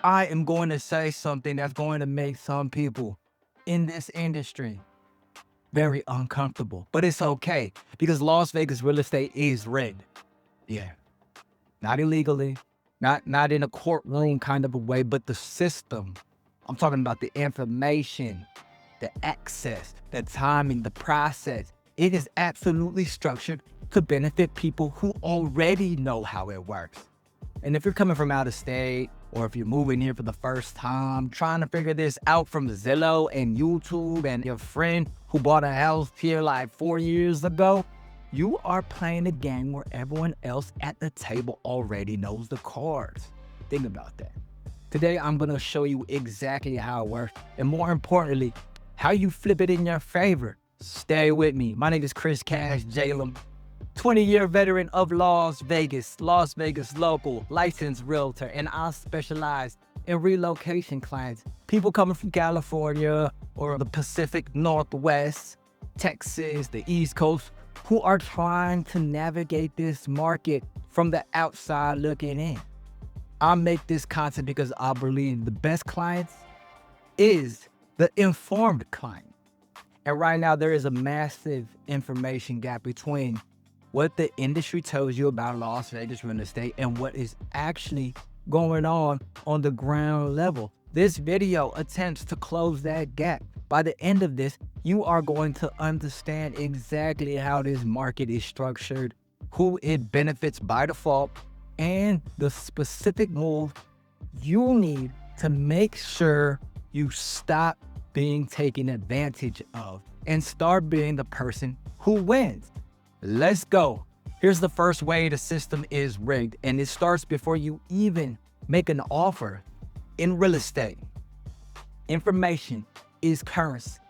I am going to say something that's going to make some people in this industry very uncomfortable, but it's okay because Las Vegas real estate is rigged. Yeah, not illegally, not in a courtroom kind of a way, but the system. I'm talking about the information, the access, the timing, the process. It is absolutely structured to benefit people who already know how it works. And if you're coming from out of state, or if you're moving here for the first time, trying to figure this out from Zillow and YouTube and your friend who bought a house here like 4 years ago, you are playing a game where everyone else at the table already knows the cards. Think about that. Today, I'm gonna show you exactly how it works, and more importantly, how you flip it in your favor. Stay with me. My name is Chriscashjalem, 20-year veteran of Las Vegas local, licensed realtor, and I specialize in relocation clients. People coming from California or the Pacific Northwest, Texas, the East Coast, who are trying to navigate this market from the outside looking in. I make this content because I believe the best clients is the informed client. And right now, there is a massive information gap between what the industry tells you about Las Vegas real estate and what is actually going on the ground level. This video attempts to close that gap. By the end of this, you are going to understand exactly how this market is structured, who it benefits by default, and the specific move you need to make sure you stop being taken advantage of and start being the person who wins. Let's go. Here's the first way the system is rigged, and it starts before you even make an offer. In real estate, information is currency.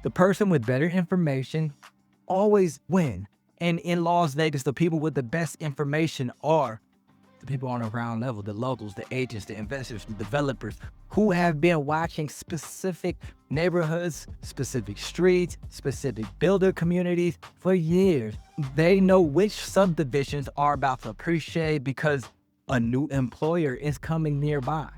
The person with better information always win. And in Las Vegas, the people with the best information are the people on the ground level, the locals, the agents, the investors, the developers who have been watching specific neighborhoods, specific streets, specific builder communities for years. They know which subdivisions are about to appreciate because a new employer is coming nearby.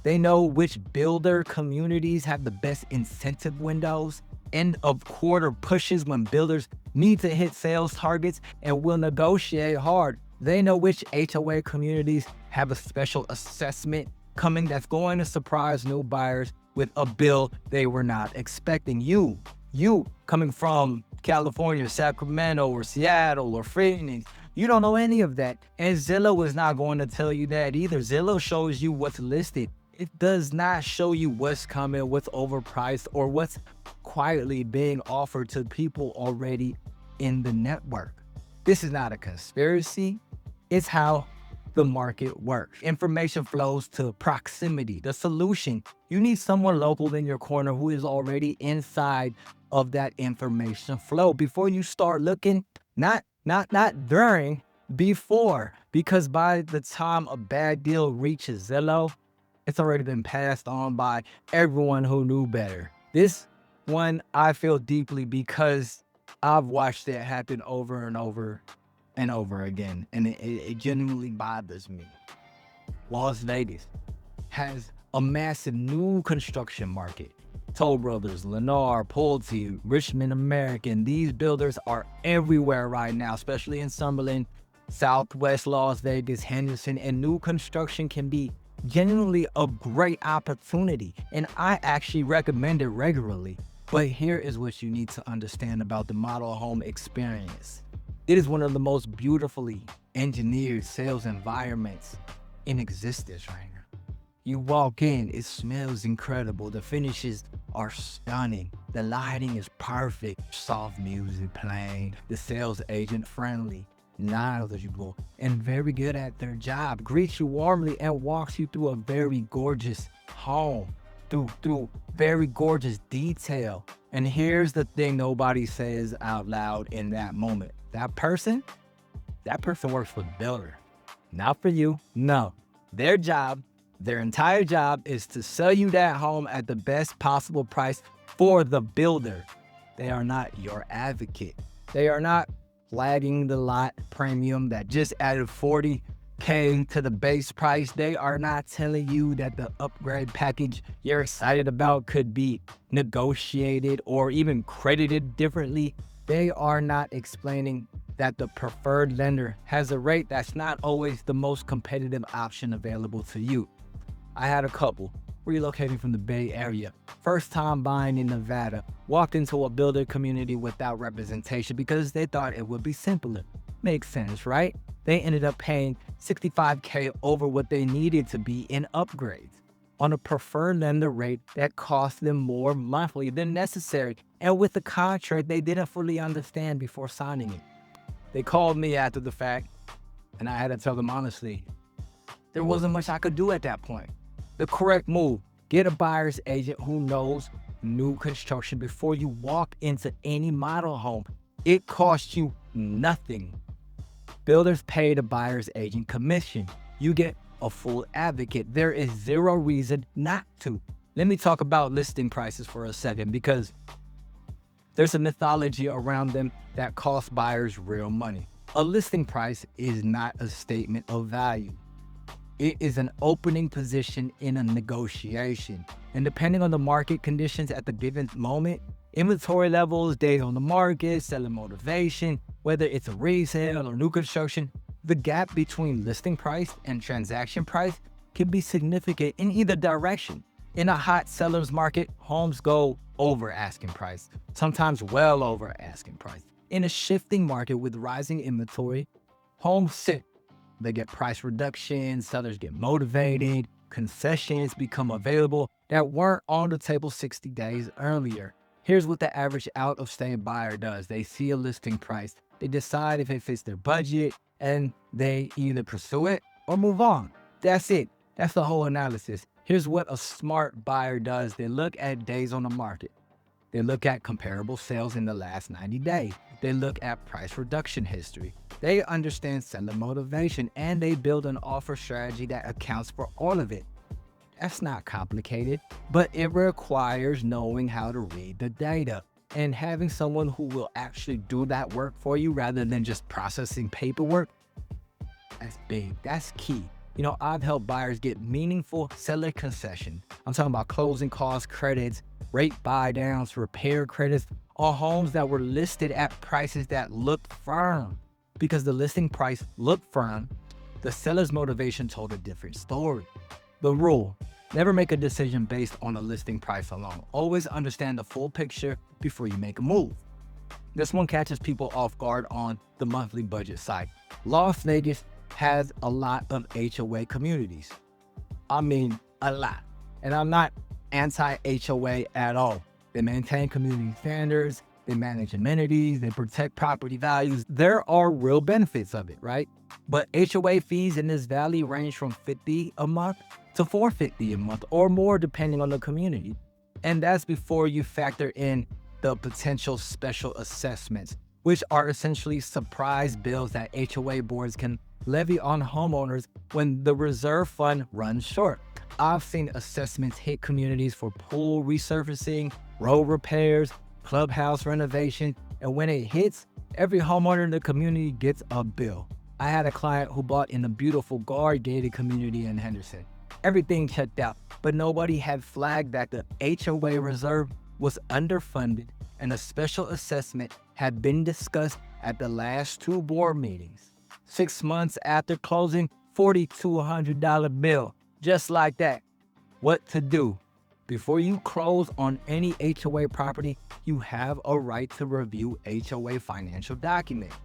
They know which builder communities have the best incentive windows, end of quarter pushes when builders need to hit sales targets and will negotiate hard. They know which HOA communities have a special assessment coming that's going to surprise new buyers with a bill they were not expecting. You coming from California, Sacramento, or Seattle, or Phoenix, you don't know any of that. And Zillow is not going to tell you that either. Zillow shows you what's listed. It does not show you what's coming, what's overpriced, or what's quietly being offered to people already in the network. This is not a conspiracy. It's how the market works. Information flows to proximity. The solution, you need someone local in your corner who is already inside of that information flow before you start looking, not during, before, because by the time a bad deal reaches Zillow, it's already been passed on by everyone who knew better. This one I feel deeply because I've watched it happen over and over and over again, and it genuinely bothers me. Las Vegas has a massive new construction market. Toll Brothers, Lennar, Pulte, Richmond American, these builders are everywhere right now, especially in Summerlin, Southwest Las Vegas, Henderson, and new construction can be genuinely a great opportunity, and I actually recommend it regularly. But here is what you need to understand about the model home experience. It is one of the most beautifully engineered sales environments in existence right now. You walk in, it smells incredible. The finishes are stunning. The lighting is perfect. Soft music playing. The sales agent friendly, knowledgeable, and very good at their job. Greets you warmly and walks you through a very gorgeous home, through very gorgeous detail. And here's the thing nobody says out loud in that moment. That person works for the builder, not for you. No, their job, their entire job is to sell you that home at the best possible price for the builder. They are not your advocate. They are not flagging the lot premium that just added 40 K to the base price. They are not telling you that the upgrade package you're excited about could be negotiated or even credited differently. They are not explaining that the preferred lender has a rate that's not always the most competitive option available to you. I had a couple relocating from the Bay Area, first time buying in Nevada, walked into a builder community without representation because they thought it would be simpler. Makes sense, right? They ended up paying $65K over what they needed to be in upgrades on a preferred lender rate that cost them more monthly than necessary, and with a contract they didn't fully understand before signing it. They called me after the fact, and I had to tell them honestly, there wasn't much I could do at that point. The correct move, get a buyer's agent who knows new construction before you walk into any model home. It costs you nothing. Builders pay the buyer's agent commission. You get a full advocate. There is zero reason not to. Let me talk about listing prices for a second, because there's a mythology around them that costs buyers real money. A listing price is not a statement of value. It is an opening position in a negotiation. And depending on the market conditions at the given moment, inventory levels, days on the market, seller motivation, whether it's a resale or new construction, the gap between listing price and transaction price can be significant in either direction. In a hot seller's market, homes go over asking price, sometimes well over asking price. In a shifting market with rising inventory, homes sit. They get price reductions, sellers get motivated, concessions become available that weren't on the table 60 days earlier. Here's what the average out-of-state buyer does. They see a listing price, they decide if it fits their budget, and they either pursue it or move on. That's it. That's the whole analysis. Here's what a smart buyer does. They look at days on the market. They look at comparable sales in the last 90 days. They look at price reduction history. They understand seller motivation, and they build an offer strategy that accounts for all of it. That's not complicated, but it requires knowing how to read the data and having someone who will actually do that work for you rather than just processing paperwork. That's big. That's key. You know, I've helped buyers get meaningful seller concession. I'm talking about closing cost credits, rate buy downs, repair credits on homes that were listed at prices that looked firm. Because the listing price looked firm, the seller's motivation told a different story. The rule: never make a decision based on a listing price alone. Always understand the full picture before you make a move. This one catches people off guard on the monthly budget side. Las Vegas has a lot of HOA communities. I mean, a lot. And I'm not anti-HOA at all. They maintain community standards, they manage amenities, they protect property values. There are real benefits of it, right? But HOA fees in this valley range from $50 a month to $450 a month or more depending on the community. And that's before you factor in the potential special assessments, which are essentially surprise bills that HOA boards can levy on homeowners when the reserve fund runs short. I've seen assessments hit communities for pool resurfacing, road repairs, clubhouse renovation, and when it hits, every homeowner in the community gets a bill. I had a client who bought in a beautiful guard-gated community in Henderson. Everything checked out, but nobody had flagged that the HOA reserve was underfunded and a special assessment had been discussed at the last 2 board meetings. 6 months after closing, $4,200 bill, just like that. What to do? Before you close on any HOA property, you have a right to review HOA financial documents.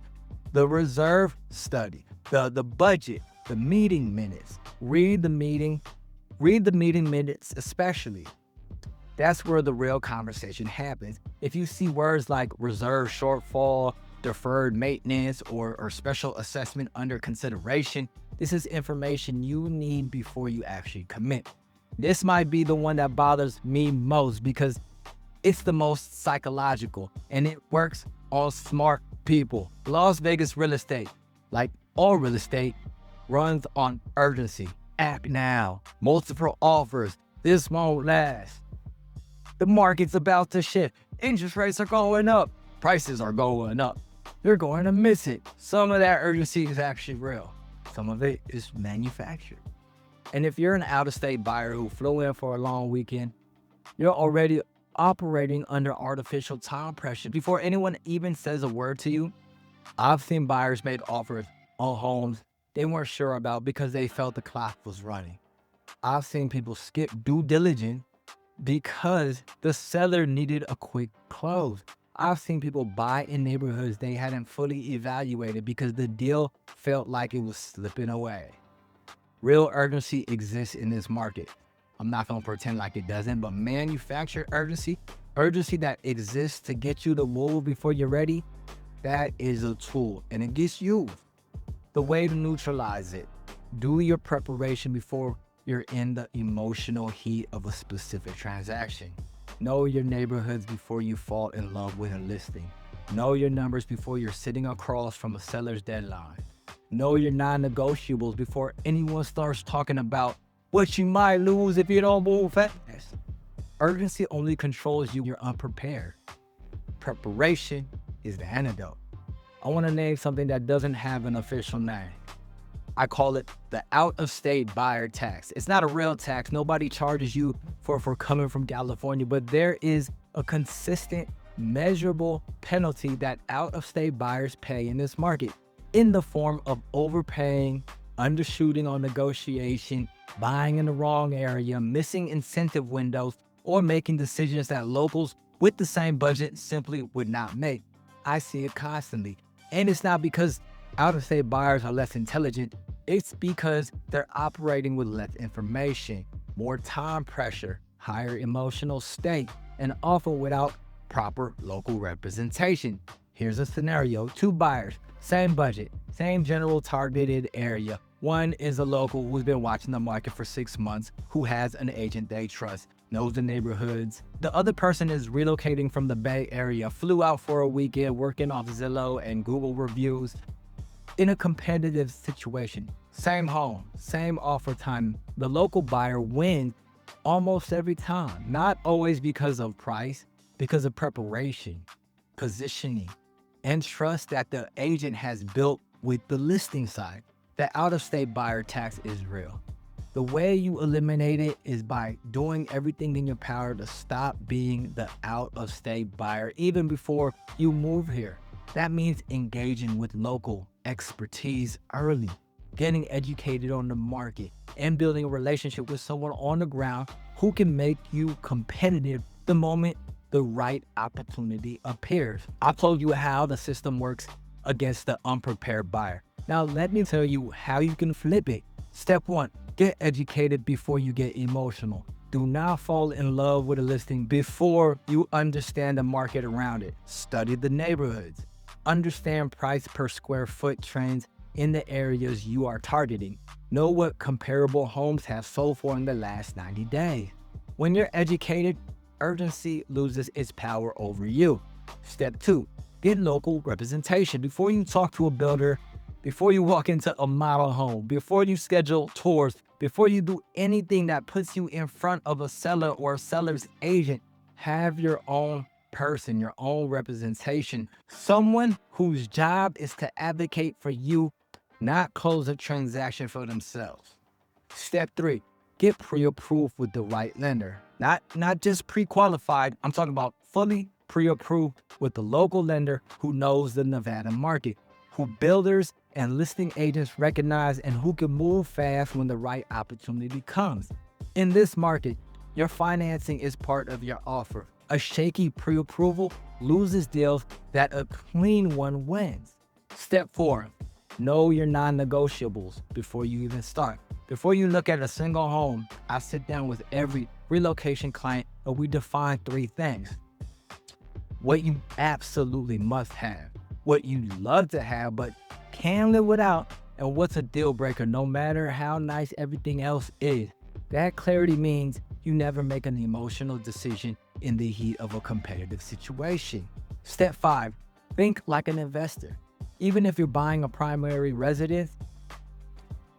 The reserve study, the budget, the meeting minutes. Read the meeting minutes especially. That's where the real conversation happens. If you see words like reserve shortfall, deferred maintenance, or special assessment under consideration, this is information you need before you actually commit. This might be the one that bothers me most because it's the most psychological and it works on smart people. Las Vegas real estate, like all real estate, runs on urgency. Act now. Multiple offers. This won't last. The market's about to shift. Interest rates are going up. Prices are going up. You're going to miss it. Some of that urgency is actually real. Some of it is manufactured. And if you're an out-of-state buyer who flew in for a long weekend, you're already operating under artificial time pressure. Before anyone even says a word to you, I've seen buyers make offers on homes they weren't sure about because they felt the clock was running. I've seen people skip due diligence because the seller needed a quick close. I've seen people buy in neighborhoods they hadn't fully evaluated because the deal felt like it was slipping away. Real urgency exists in this market. I'm not going to pretend like it doesn't, but manufactured urgency, urgency that exists to get you to move before you're ready, that is a tool and it gets used. The way to neutralize it, do your preparation before you're in the emotional heat of a specific transaction. Know your neighborhoods before you fall in love with a listing. Know your numbers before you're sitting across from a seller's deadline. Know your non-negotiables before anyone starts talking about what you might lose if you don't move fast. Urgency only controls you when you're unprepared. Preparation is the antidote. I want to name something that doesn't have an official name. I call it the out-of-state buyer tax. It's not a real tax. Nobody charges you for coming from California, but there is a consistent, measurable penalty that out-of-state buyers pay in this market in the form of overpaying, undershooting on negotiation, buying in the wrong area, missing incentive windows, or making decisions that locals with the same budget simply would not make. I see it constantly. And it's not because out-of-state buyers are less intelligent. It's because they're operating with less information, more time pressure, higher emotional stake, and often without proper local representation. Here's a scenario. 2 buyers, same budget, same general targeted area. One is a local who's been watching the market for 6 months, who has an agent they trust, knows the neighborhoods. The other person is relocating from the Bay Area, flew out for a weekend, working off Zillow and Google reviews. In a competitive situation, same home, same offer time, the local buyer wins almost every time. Not always because of price, because of preparation, positioning, and trust that the agent has built with the listing side. The out-of-state buyer tax is real. The way you eliminate it is by doing everything in your power to stop being the out-of-state buyer even before you move here. That means engaging with local expertise early, getting educated on the market, and building a relationship with someone on the ground who can make you competitive the moment the right opportunity appears. I'll tell you how the system works against the unprepared buyer. Now, let me tell you how you can flip it. Step 1, get educated before you get emotional. Do not fall in love with a listing before you understand the market around it. Study the neighborhoods. Understand price per square foot trends in the areas you are targeting. Know what comparable homes have sold for in the last 90 days. When you're educated, urgency loses its power over you. Step 2, get local representation. Before you talk to a builder, before you walk into a model home, before you schedule tours, before you do anything that puts you in front of a seller or a seller's agent, have your own person, your own representation. Someone whose job is to advocate for you, not close a transaction for themselves. Step 3, get pre-approved with the right lender. Not just pre-qualified, I'm talking about fully pre-approved with the local lender who knows the Nevada market, who builders and listing agents recognize, and who can move fast when the right opportunity comes. In this market, your financing is part of your offer. A shaky pre-approval loses deals that a clean one wins. Step 4, know your non-negotiables before you even start. Before you look at a single home, I sit down with every relocation client and we define 3 things. What you absolutely must have, what you love to have but can live without, and what's a deal breaker no matter how nice everything else is. That clarity means you never make an emotional decision in the heat of a competitive situation. Step 5, think like an investor. Even if you're buying a primary residence,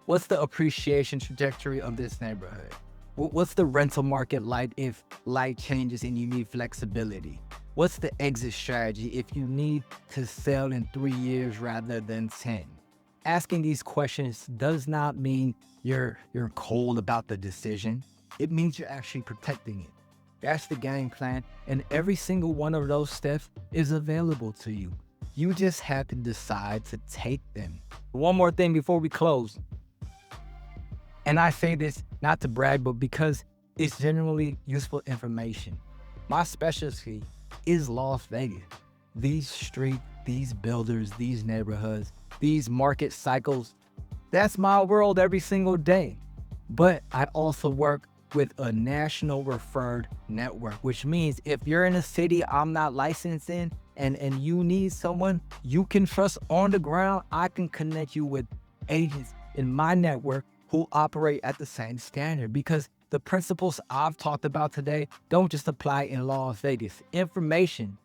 what's the appreciation trajectory of this neighborhood? What's the rental market like if light changes and you need flexibility? What's the exit strategy if you need to sell in 3 years rather than 10? Asking these questions does not mean you're cold about the decision. It means you're actually protecting it. That's the game plan, and every single one of those steps is available to you. You just have to decide to take them. One more thing before we close, and I say this not to brag, but because it's genuinely useful information. My specialty is Las Vegas. These streets, these builders, these neighborhoods, these market cycles, that's my world every single day. But I also work with a national referred network, which means if you're in a city I'm not licensed in and you need someone you can trust on the ground, I can connect you with agents in my network who operate at the same standard, because the principles I've talked about today don't just apply in Las Vegas. Information,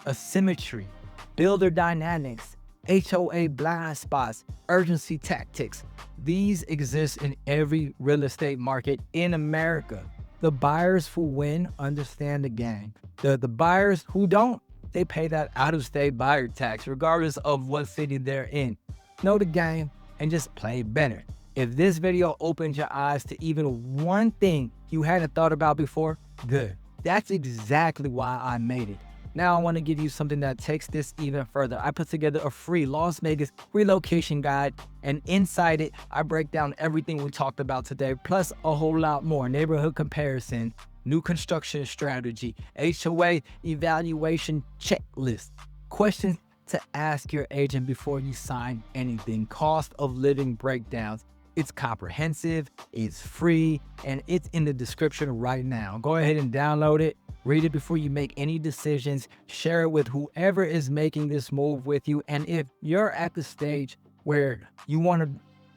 asymmetry, builder dynamics, HOA blind spots, urgency tactics. These exist in every real estate market in America. The buyers who win understand the game. The buyers who don't, they pay that out-of-state buyer tax regardless of what city they're in. Know the game and just play better. If this video opened your eyes to even one thing you hadn't thought about before, good. That's exactly why I made it. Now I want to give you something that takes this even further. I put together a free Las Vegas relocation guide, and inside it, I break down everything we talked about today, plus a whole lot more. Neighborhood comparison, new construction strategy, HOA evaluation checklist, questions to ask your agent before you sign anything, cost of living breakdowns. It's comprehensive, it's free, and it's in the description right now. Go ahead and download it. Read it before you make any decisions. Share it with whoever is making this move with you. And if you're at the stage where you want to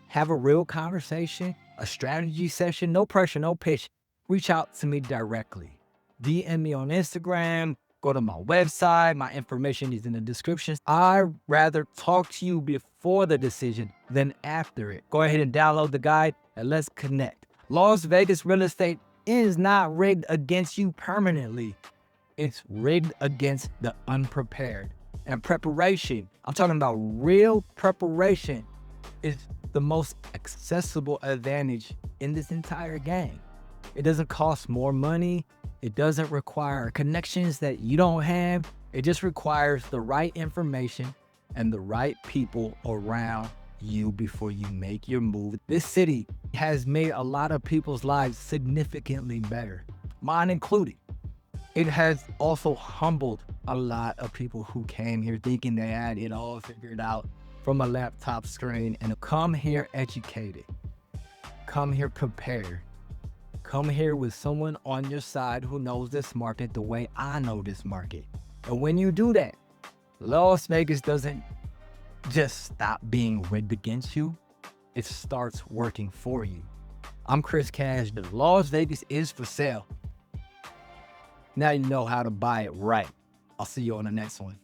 have a real conversation, a strategy session, no pressure, no pitch, reach out to me directly. DM me on Instagram, go to my website. My information is in the description. I'd rather talk to you before the decision than after it. Go ahead and download the guide and let's connect. Las Vegas real estate is not rigged against you permanently. It's rigged against the unprepared. And preparation, I'm talking about real preparation, is the most accessible advantage in this entire game. It doesn't cost more money. It doesn't require connections that you don't have. It just requires the right information and the right people around you before you make your move. This city has made a lot of people's lives significantly better, mine included. It has also humbled a lot of people who came here thinking they had it all figured out from a laptop screen, and come here educated, come here prepared, come here with someone on your side who knows this market the way I know this market. And when you do that, Las Vegas doesn't just stop being rigged against you. It starts working for you. I'm Chris Cash. Las Vegas is for sale. Now you know how to buy it right. I'll see you on the next one.